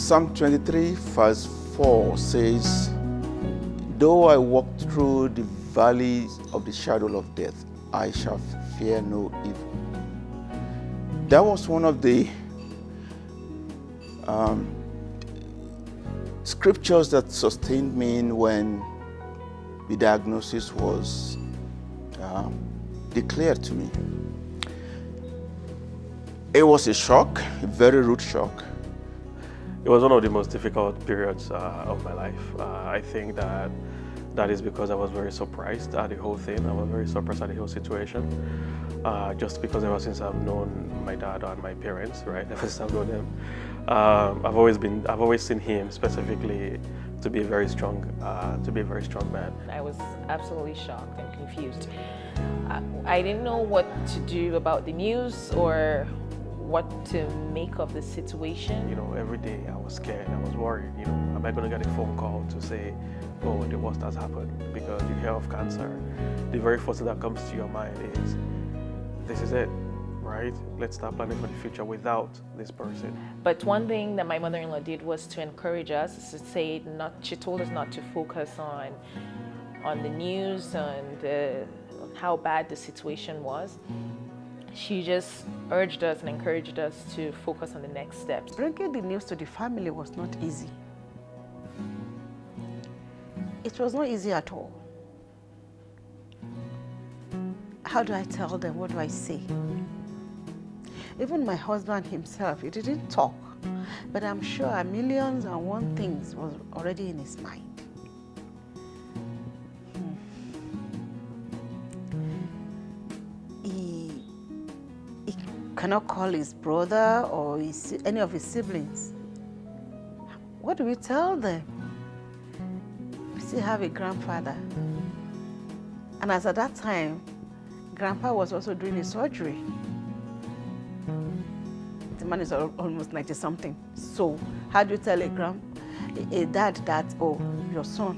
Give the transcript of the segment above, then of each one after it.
Psalm 23 verse 4 says, "Though I walk through the valley of the shadow of death, I shall fear no evil." That was one of the scriptures that sustained me when the diagnosis was declared to me. It was a shock, a very rude shock. It was one of the most difficult periods of my life. I think that is because I was very surprised at the whole thing. I was very surprised at the whole situation. Just because ever since I've known my dad and my parents, right? Ever since I've known them, I've always seen him specifically to be a very strong man. I was absolutely shocked and confused. I didn't know what to do about the news or what to make of the situation. You know, every day I was scared, I was worried, you know, am I going to get a phone call to say, oh, the worst has happened? Because you hear of cancer, the very first thing that comes to your mind is, this is it, right? Let's start planning for the future without this person. But one thing that my mother-in-law did was to encourage us, to say she told us not to focus on the news and how bad the situation was. She just urged us and encouraged us to focus on the next steps. Bringing the news to the family was not easy. It was not easy at all. How do I tell them? What do I say? Even my husband himself, he didn't talk, but I'm sure a millions and one things was already in his mind. He cannot call his brother or any of his siblings. What do we tell them? We still have a grandfather. And as at that time, Grandpa was also doing his surgery. The man is almost 90-something. So how do you tell a dad that, oh, your son,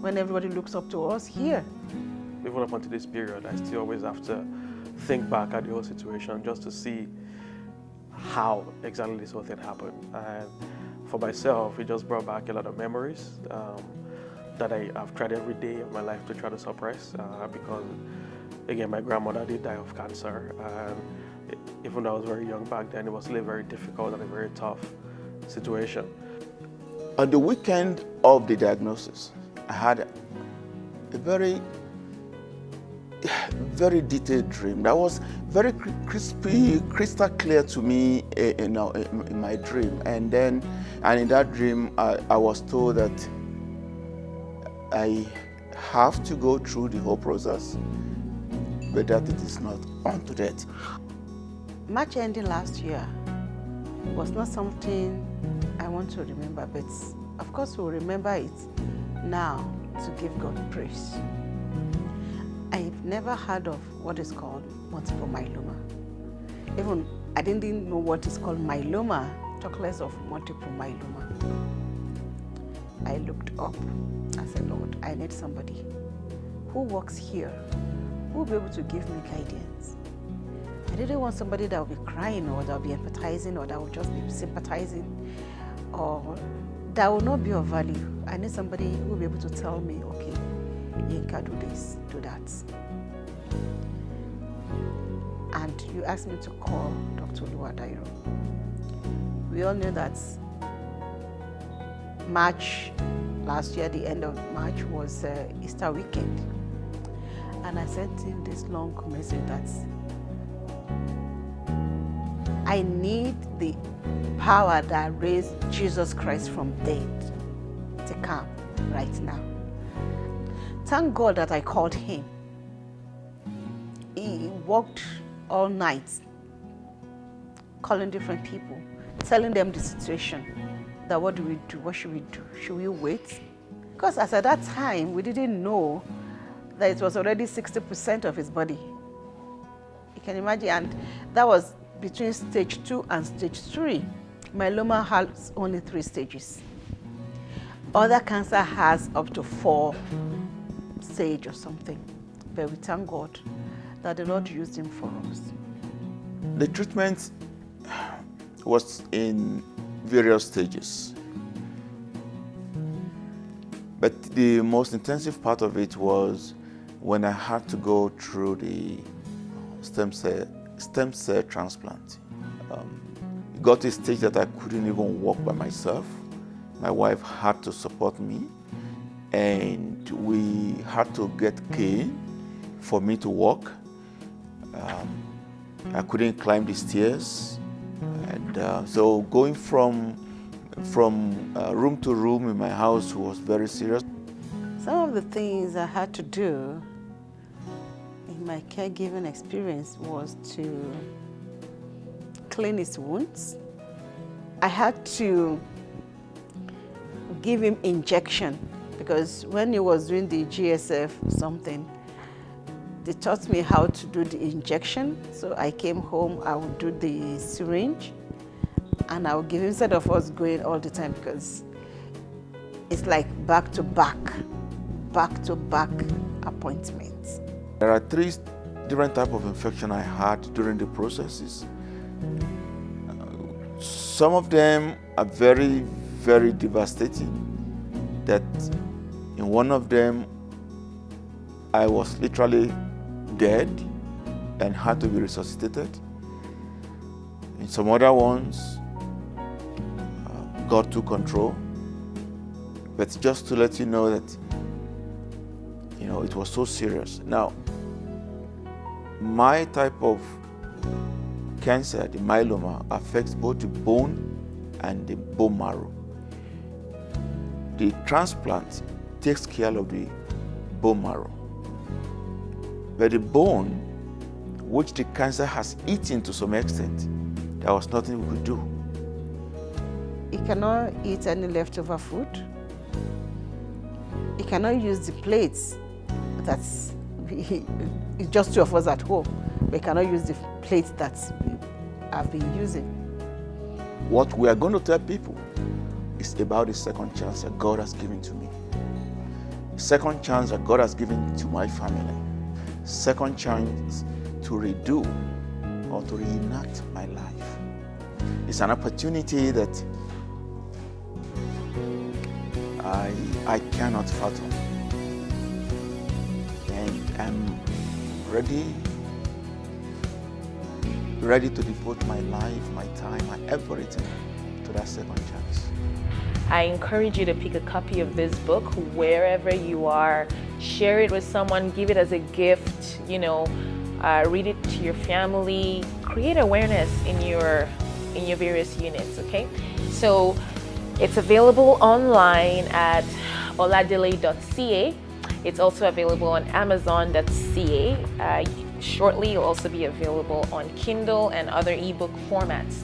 when everybody looks up to us here? Even up until this period, I still always have to think back at the whole situation just to see how exactly this whole thing happened. And for myself, it just brought back a lot of memories that I've tried every day of my life to try to suppress because, again, my grandmother did die of cancer. And even though I was very young back then, it was still a very difficult and a very tough situation. On the weekend of the diagnosis, I had a very detailed dream that was very crystal clear to me in my dream. And in that dream, I was told that I have to go through the whole process, but that it is not unto death. March ending last year was not something I want to remember, but of course we'll remember it now to give God praise. I've never heard of what is called multiple myeloma. Even I didn't know what is called myeloma, talk less of multiple myeloma. I looked up. I said, Lord, I need somebody who works here, who will be able to give me guidance. I didn't want somebody that would be crying or that would be empathizing or that would just be sympathizing or that would not be of value. I need somebody who will be able to tell me, okay, Yinka, do this, do that. And you asked me to call Dr. Oluwadairo. We all knew that March last year, the end of March, was Easter weekend. And I sent him this long message that I need the power that raised Jesus Christ from dead to come right now. Thank God that I called him. He worked all night, calling different people, telling them the situation, that what do we do, what should we do, should we wait? Because as at that time, we didn't know that it was already 60% of his body. You can imagine, and that was between stage 2 and stage 3. Myeloma has only 3 stages. Other cancer has up to 4 stage or something. But we thank God that the Lord used him for us. The treatment was in various stages. But the most intensive part of it was when I had to go through the stem cell transplant. It got to a stage that I couldn't even walk by myself. My wife had to support me, and we had to get cane for me to walk. I couldn't climb the stairs, and so going from room to room in my house was very serious. Some of the things I had to do in my caregiving experience was to clean his wounds. I had to give him injection because when he was doing the GSF something, they taught me how to do the injection. So I came home, I would do the syringe, and I would give him, instead of us going all the time, because it's like back to back appointments. There are 3 different types of infection I had during the processes. Some of them are very, very devastating. That in one of them, I was literally dead and had to be resuscitated. In some other ones, God took control. But just to let you know that, it was so serious. Now, my type of cancer, the myeloma, affects both the bone and the bone marrow. The transplant takes care of the bone marrow. But the bone, which the cancer has eaten to some extent, there was nothing we could do. He cannot eat any leftover food. He cannot use the plates. It's just 2 of us at home. We cannot use the plates that I've been using. What we are going to tell people is about the second chance that God has given to me. Second chance that God has given to my family. Second chance to redo or to reenact my life. It's an opportunity that I cannot fathom. And I'm ready to devote my life, my time, my everything to that second chance. I encourage you to pick a copy of this book wherever you are. Share it with someone, give it as a gift, read it to your family, create awareness in your various units, okay? So it's available online at oladele.ca. It's also available on amazon.ca. Shortly, it'll also be available on Kindle and other ebook formats.